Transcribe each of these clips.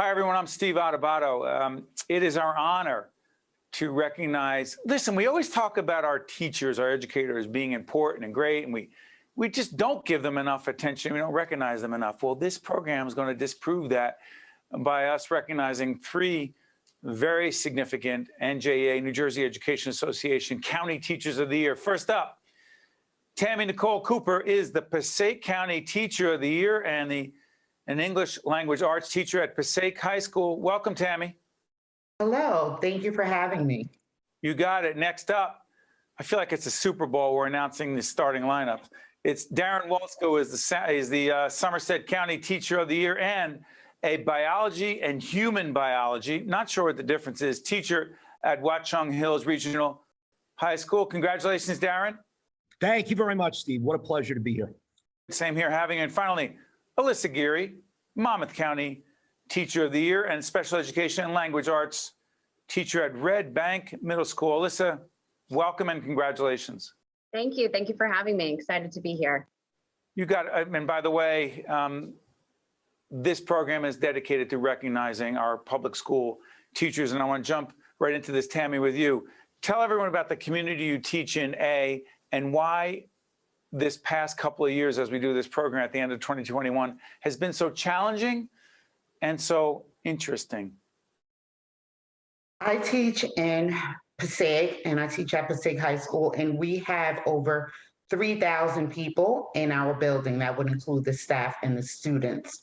Hi, everyone. I'm Steve Adubato. It is our honor to recognize, listen, we always talk about our teachers, our educators being important and great, and we just don't give them enough attention. We don't recognize them enough. Well, this program is going to disprove that by us recognizing three very significant NJEA, New Jersey Education Association, County Teachers of the Year. First up, Tammy Nicole Cooper is the Passaic County Teacher of the Year and an English language arts teacher at Passaic High School. Welcome, Tammy. Hello, thank you for having me. You got it. Next up, I feel like it's a Super Bowl. We're announcing the starting lineup. It's Darrin Wolsko is the Somerset County Teacher of the Year and a biology and human biology, not sure what the difference is, teacher at Watchung Hills Regional High School. Congratulations, Darrin. Thank you very much, Steve. What a pleasure to be here. Same here, having it. And finally, Alyssa Geary, Monmouth County Teacher of the Year and Special Education and Language Arts teacher at Red Bank Middle School. Alyssa, welcome and congratulations. Thank you. Thank you for having me. Excited to be here. You got it. And by the way, this program is dedicated to recognizing our public school teachers. And I want to jump right into this, Tammy, with you. Tell everyone about the community you teach in, and why this past couple of years as we do this program at the end of 2021 has been so challenging and so interesting. I teach in Passaic, and I teach at Passaic High School, and we have over 3,000 people in our building. That would include the staff and the students.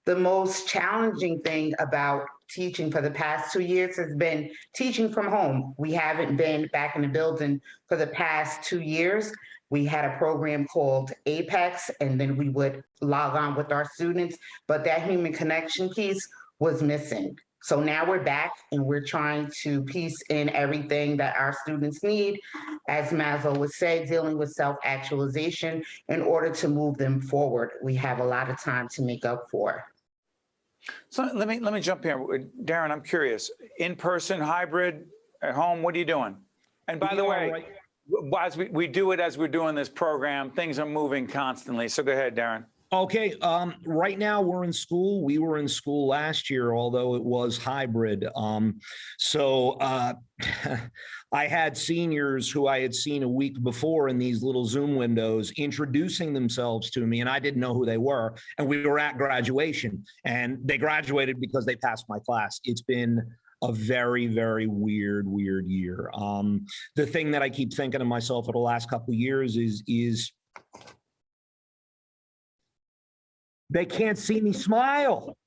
The most challenging thing about teaching for the past 2 years has been teaching from home. We haven't been back in the building for the past 2 years. We had a program called Apex, and then we would log on with our students, but that human connection piece was missing. So now we're back and we're trying to piece in everything that our students need, as Maslow would say, dealing with self-actualization in order to move them forward. We have a lot of time to make up for. So let me jump here. Darrin, I'm curious, in person, hybrid, at home, what are you doing? And by the way, as we do it as we're doing this program, things are moving constantly. So go ahead, Darrin. Okay, right now we're in school. We were in school last year, although it was hybrid. I had seniors who I had seen a week before in these little Zoom windows introducing themselves to me, and I didn't know who they were. And we were at graduation, and they graduated because they passed my class. It's been a very, very weird year. The thing that I keep thinking to myself for the last couple of years is they can't see me smile.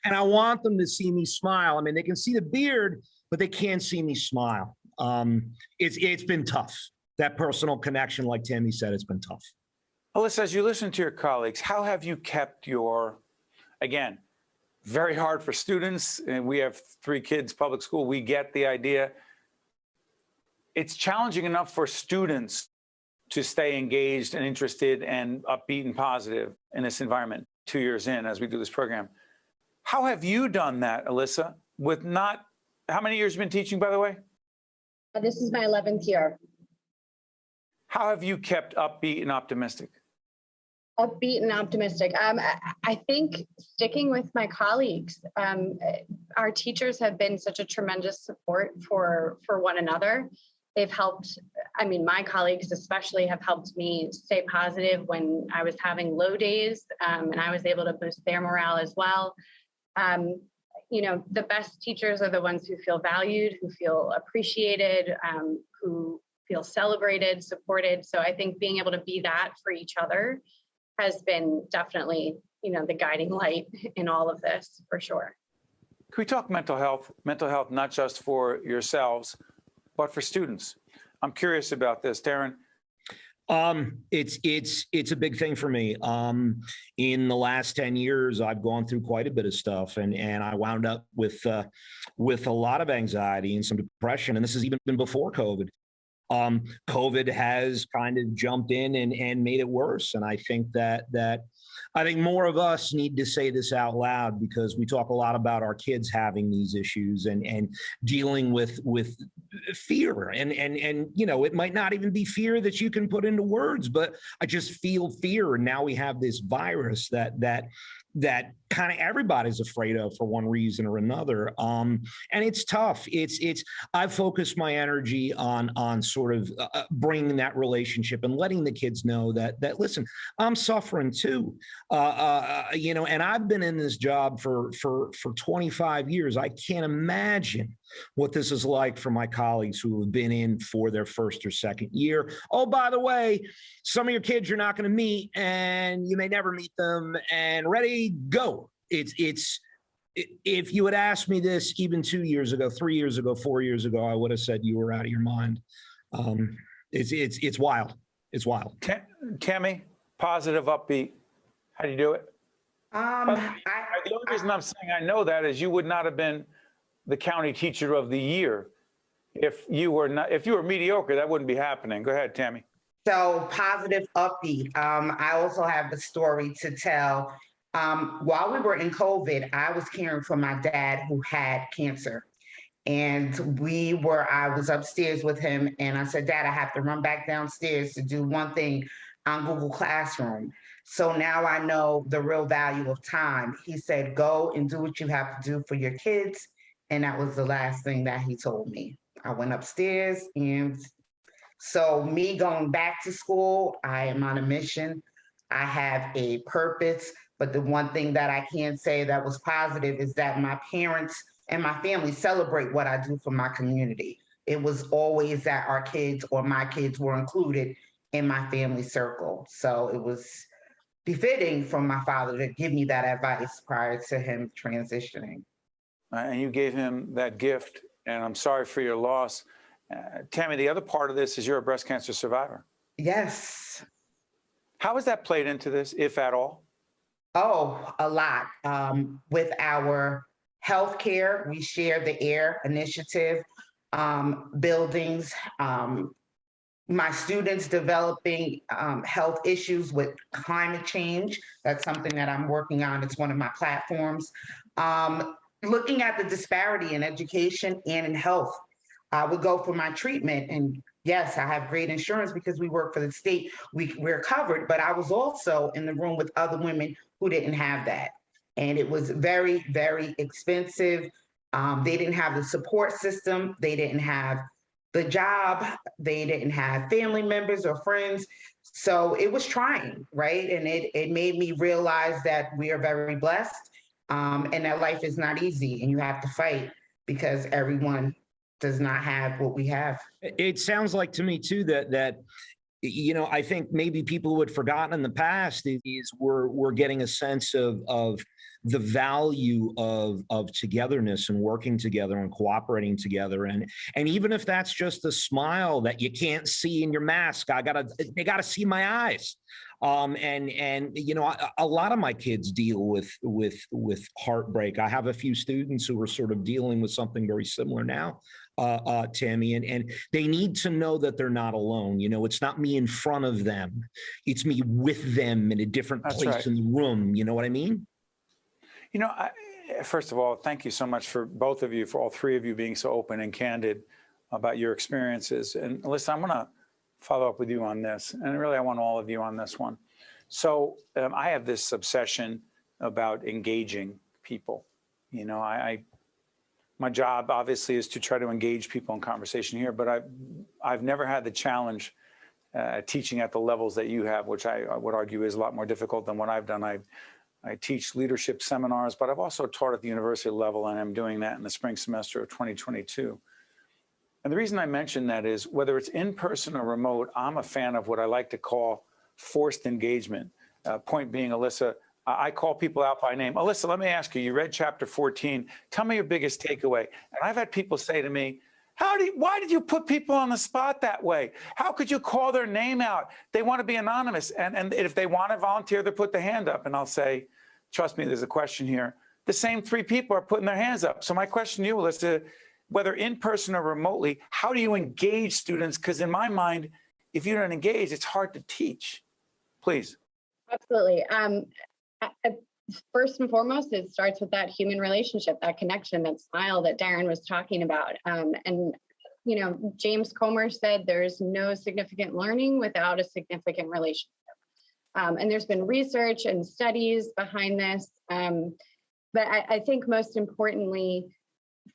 And I want them to see me smile. I mean, they can see the beard, but they can't see me smile. It's been tough. That personal connection, like Tammy said, it's been tough. Alyssa, as you listen to your colleagues, how have you kept your, again, very hard for students, and we have 3 kids, public school, we get the idea. It's challenging enough for students to stay engaged and interested and upbeat and positive in this environment 2 years in as we do this program. How have you done that, Alyssa, with not, how many years have you been teaching, by the way? This is my 11th year. How have you kept upbeat and optimistic? Upbeat and optimistic. I think sticking with my colleagues. Our teachers have been such a tremendous support for one another. They've helped, I mean, my colleagues especially have helped me stay positive when I was having low days, and I was able to boost their morale as well. You know, the best teachers are the ones who feel valued, who feel appreciated, who feel celebrated, supported. So I think being able to be that for each other has been definitely, you know, the guiding light in all of this, for sure. Can we talk mental health? Mental health, not just for yourselves, but for students. I'm curious about this, Darrin. It's a big thing for me. In the last 10 years, I've gone through quite a bit of stuff, and I wound up with a lot of anxiety and some depression, and this has even been before COVID. COVID has kind of jumped in and made it worse, and I think that I think more of us need to say this out loud, because we talk a lot about our kids having these issues and dealing with fear, and you know, it might not even be fear that you can put into words, but I just feel fear, and now we have this virus that kind of everybody's afraid of for one reason or another. And it's tough. I've focused my energy on sort of bringing that relationship and letting the kids know that listen, I'm suffering too. And I've been in this job for 25 years. I can't imagine what this is like for my colleagues who have been in for their first or second year. Oh, by the way, some of your kids you're not going to meet, and you may never meet them. And ready, go. If you had asked me this even 2 years ago, 3 years ago, 4 years ago, I would have said you were out of your mind. It's wild. It's wild. Tammy, positive, upbeat. How do you do it? The only reason I'm saying I know that is you would not have been the county teacher of the year if you were mediocre. That wouldn't be happening. Go ahead, Tammy. So positive, upbeat. I also have a story to tell. While we were in COVID, I was caring for my dad who had cancer. And I was upstairs with him, and I said, Dad, I have to run back downstairs to do one thing on Google Classroom. So now I know the real value of time. He said, go and do what you have to do for your kids. And that was the last thing that he told me. I went upstairs, and so me going back to school, I am on a mission. I have a purpose, but the one thing that I can say that was positive is that my parents and my family celebrate what I do for my community. It was always that our kids or my kids were included in my family circle. So it was befitting for my father to give me that advice prior to him transitioning. And you gave him that gift, and I'm sorry for your loss. Tammy, the other part of this is you're a breast cancer survivor. Yes. How has that played into this, if at all? Oh, a lot. With our healthcare, we share the AIR initiative, buildings, my students developing health issues with climate change. That's something that I'm working on. It's one of my platforms. Looking at the disparity in education and in health. I would go for my treatment, and yes, I have great insurance because we work for the state. We're covered, but I was also in the room with other women who didn't have that. And it was very, very expensive. They didn't have the support system. They didn't have the job. They didn't have family members or friends. So it was trying, right? And it made me realize that we are very blessed, and that life is not easy, and you have to fight because everyone does not have what we have. It sounds like to me too that I think maybe people who had forgotten in the past is we're getting a sense of the value of togetherness and working together and cooperating together. And even if that's just a smile that you can't see in your mask, they gotta see my eyes. A lot of my kids deal with heartbreak. I have a few students who are sort of dealing with something very similar now, Tammy, and they need to know that they're not alone. It's not me in front of them. It's me with them in a different place in the room. You know what I mean? First of all, thank you so much for both of you, for all three of you being so open and candid about your experiences. And Alyssa, I'm going to follow up with you on this. And really, I want all of you on this one. So I have this obsession about engaging people. My job obviously is to try to engage people in conversation here, but I've never had the challenge teaching at the levels that you have, which I would argue is a lot more difficult than what I've done. I teach leadership seminars, but I've also taught at the university level, and I'm doing that in the spring semester of 2022. And the reason I mention that is whether it's in person or remote, I'm a fan of what I like to call forced engagement. Point being, Alyssa, I call people out by name. Alyssa, let me ask you, you read chapter 14. Tell me your biggest takeaway. And I've had people say to me, why did you put people on the spot that way? How could you call their name out? They want to be anonymous. And if they want to volunteer, they put their hand up. And I'll say, trust me, there's a question here. The same three people are putting their hands up. So my question to you, Alyssa, whether in person or remotely, how do you engage students? Because in my mind, if you don't engage, it's hard to teach. Please. Absolutely. First and foremost, it starts with that human relationship, that connection, that smile that Darrin was talking about. James Comer said there's no significant learning without a significant relationship. And there's been research and studies behind this. But I think most importantly,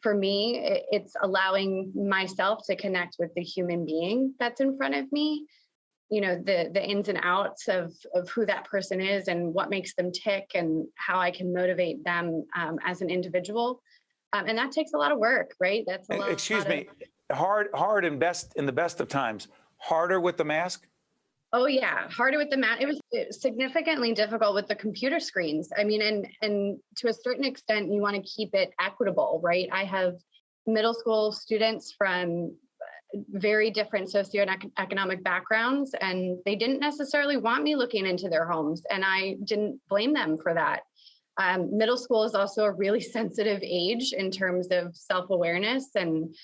for me, it's allowing myself to connect with the human being that's in front of me. You know, the ins and outs of who that person is and what makes them tick and how I can motivate them as an individual. And that takes a lot of work, right? That's a lot. Excuse me, hard and best in the best of times, harder with the mask? Oh yeah, harder with the mask. It was significantly difficult with the computer screens. I mean, and to a certain extent, you want to keep it equitable, right? I have middle school students from very different socioeconomic backgrounds, and they didn't necessarily want me looking into their homes, and I didn't blame them for that. Middle school is also a really sensitive age in terms of self-awareness and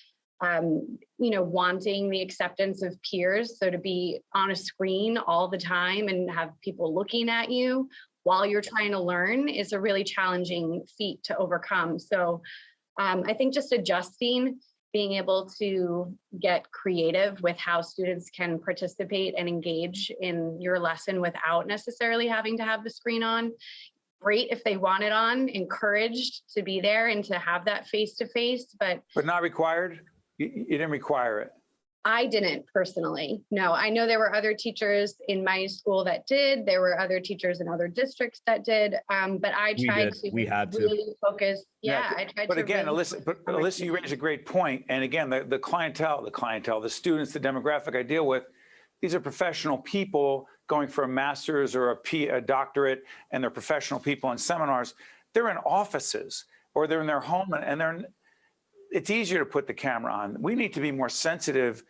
wanting the acceptance of peers. So to be on a screen all the time and have people looking at you while you're trying to learn is a really challenging feat to overcome. So I think just adjusting, being able to get creative with how students can participate and engage in your lesson without necessarily having to have the screen on. Great if they want it on, encouraged to be there and to have that face-to-face, but not required? You didn't require it? I didn't personally. No, I know there were other teachers in my school that did. There were other teachers in other districts that did. But I tried to really focus. Yeah, I tried to. But again, Alyssa, you raise a great point. And again, the clientele, the students, the demographic I deal with, these are professional people going for a master's or a doctorate, and they're professional people in seminars. They're in offices or they're in their home, and it's easier to put the camera on. We need to be more sensitive,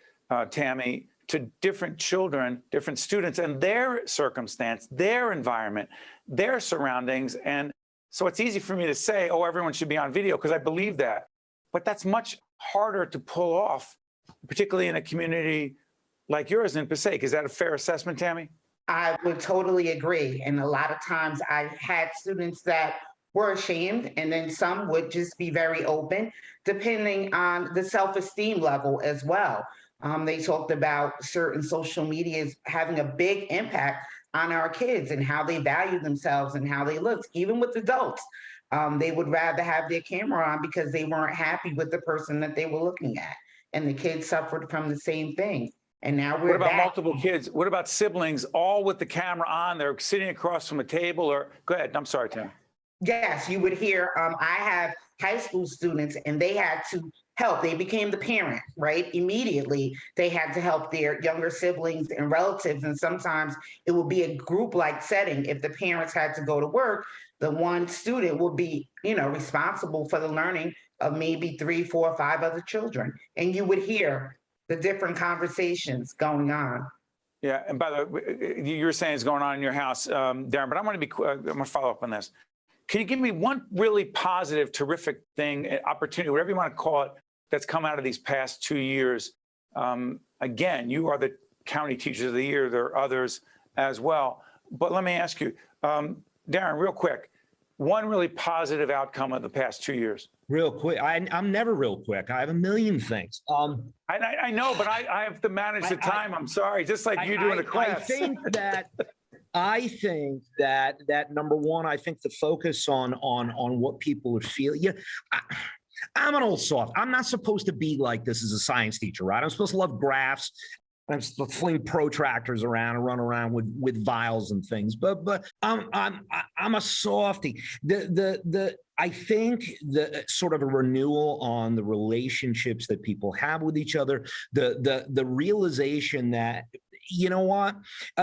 Tammy, to different children, different students and their circumstance, their environment, their surroundings. And so it's easy for me to say, oh, everyone should be on video, because I believe that. But that's much harder to pull off, particularly in a community like yours in Passaic. Is that a fair assessment, Tammy? I would totally agree. And a lot of times I've had students that were ashamed, and then some would just be very open, depending on the self-esteem level as well. They talked about certain social medias having a big impact on our kids and how they value themselves and how they look. Even with adults, they would rather have their camera on because they weren't happy with the person that they were looking at. And the kids suffered from the same thing. And now we're What about back. multiple kids? What about siblings all with the camera on? They're sitting across from a table, or go ahead. I'm sorry, Tim. Yes, you would hear, I have high school students and they had to help. They became the parent, right? Immediately, they had to help their younger siblings and relatives. And sometimes it would be a group-like setting. If the parents had to go to work, the one student would be, responsible for the learning of maybe 3, 4, 5 other children. And you would hear the different conversations going on. Yeah, and by the way, you were saying it's going on in your house, Darrin, but I'm going to follow up on this. Can you give me one really positive, terrific thing, opportunity, whatever you want to call it, that's come out of these past 2 years? Again, you are the County Teachers of the Year. There are others as well. But let me ask you, Darrin, real quick, one really positive outcome of the past 2 years. Real quick. I'm never real quick. I have a million things. I know, but I have to manage the time. I'm sorry, just like you do in a class. I think that number one, I think the focus on what people are feeling. Yeah, I'm an old soft. I'm not supposed to be like this as a science teacher, right? I'm supposed to love graphs. I'm supposed to fling protractors around and run around with vials and things. But I'm a softie. I think the sort of a renewal on the relationships that people have with each other, the realization that, you know what,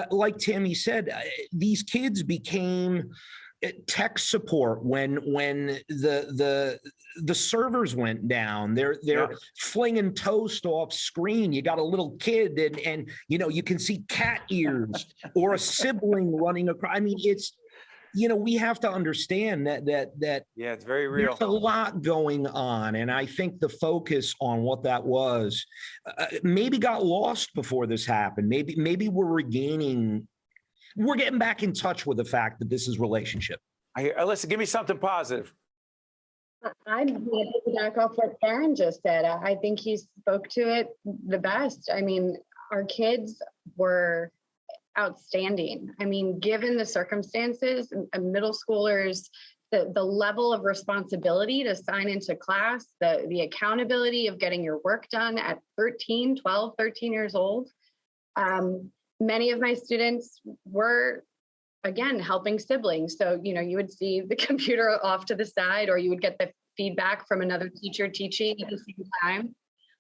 like Tammy said, these kids became tech support when the servers went down. They're flinging toast off screen. You got a little kid and you can see cat ears or a sibling running across. I mean, it's, we have to understand that yeah, it's very real. There's a lot going on, and I think the focus on what that was maybe got lost before this happened. Maybe we're getting back in touch with the fact that this is relationship. Alyssa, give me something positive. I'm going to back off what Darrin just said. I think he spoke to it the best. I mean, our kids were outstanding. I mean, given the circumstances, middle schoolers, the level of responsibility to sign into class, the accountability of getting your work done at 13 years old. Many of my students were, again, helping siblings. So, you would see the computer off to the side, or you would get the feedback from another teacher teaching at the same time.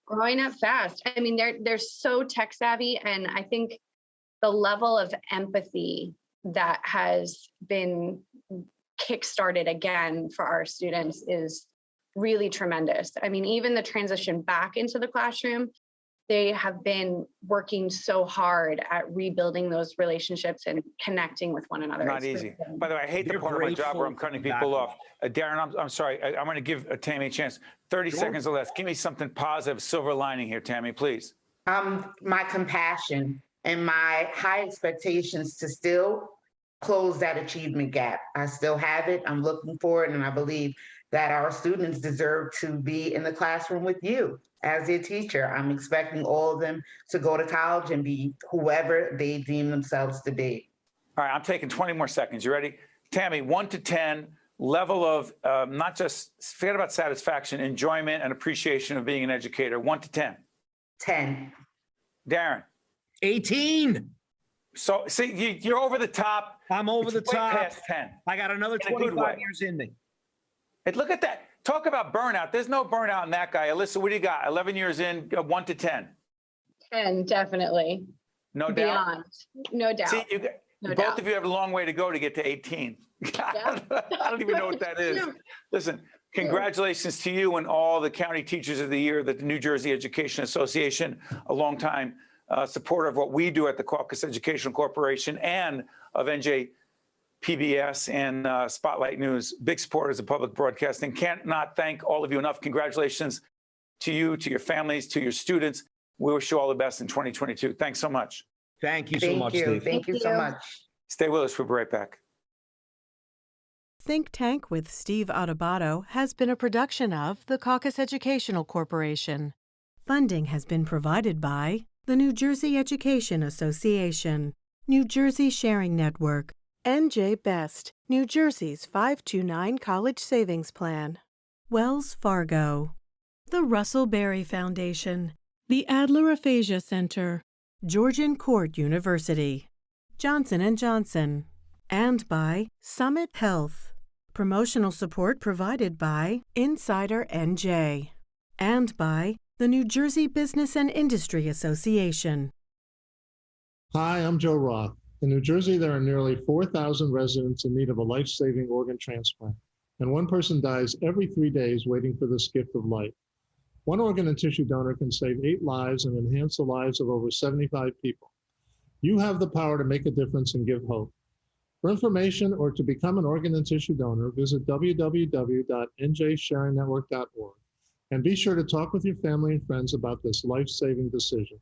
Growing up fast. I mean, they're so tech savvy, and I think the level of empathy that has been kickstarted again for our students is really tremendous. I mean, even the transition back into the classroom, they have been working so hard at rebuilding those relationships and connecting with one another. Not easy. By the way, I hate the part of my job where I'm cutting people off. Darrin, I'm sorry. I'm going to give Tammy a chance. 30 seconds or less. Give me something positive, silver lining here, Tammy, please. My compassion and my high expectations to still close that achievement gap. I still have it. I'm looking for it. And I believe that our students deserve to be in the classroom with you as their teacher. I'm expecting all of them to go to college and be whoever they deem themselves to be. All right, I'm taking 20 more seconds. You ready? Tammy, 1 to 10, level of not just, forget about satisfaction, enjoyment and appreciation of being an educator. 1 to 10. 10. Darrin. 18. So, see, you're over the top. I'm over the top. Past 10. I got another In a good 25 way. years in me. And look at that. Talk about burnout. There's no burnout in that guy. Alyssa, what do you got? 11 years in, 1 to 10. 10, definitely. No doubt. Beyond. No doubt. See, No both doubt. of you have a long way to go to get to 18. Yeah. I don't even know what that is. Listen, congratulations to you and all the county teachers of the year that the New Jersey Education Association, a longtime supporter of what we do at the Caucus Educational Corporation and of NJPBS and Spotlight News, big supporters of public broadcasting. Can't not thank all of you enough. Congratulations to you, to your families, to your students. We wish you all the best in 2022. Thanks so much. Thank you so much, Steve. Thank you so much. Stay with us. We'll be right back. Think Tank with Steve Adubato has been a production of the Caucus Educational Corporation. Funding has been provided by the New Jersey Education Association, New Jersey Sharing Network, NJ Best, New Jersey's 529 College Savings Plan, Wells Fargo, the Russell Berry Foundation, the Adler Aphasia Center, Georgian Court University, Johnson & Johnson, and by Summit Health. Promotional support provided by Insider NJ, and by the New Jersey Business and Industry Association. Hi, I'm Joe Roth. In New Jersey, there are nearly 4,000 residents in need of a life-saving organ transplant, and one person dies every 3 days waiting for this gift of life. One organ and tissue donor can save 8 lives and enhance the lives of over 75 people. You have the power to make a difference and give hope. For information or to become an organ and tissue donor, visit www.njsharingnetwork.org and be sure to talk with your family and friends about this life-saving decision.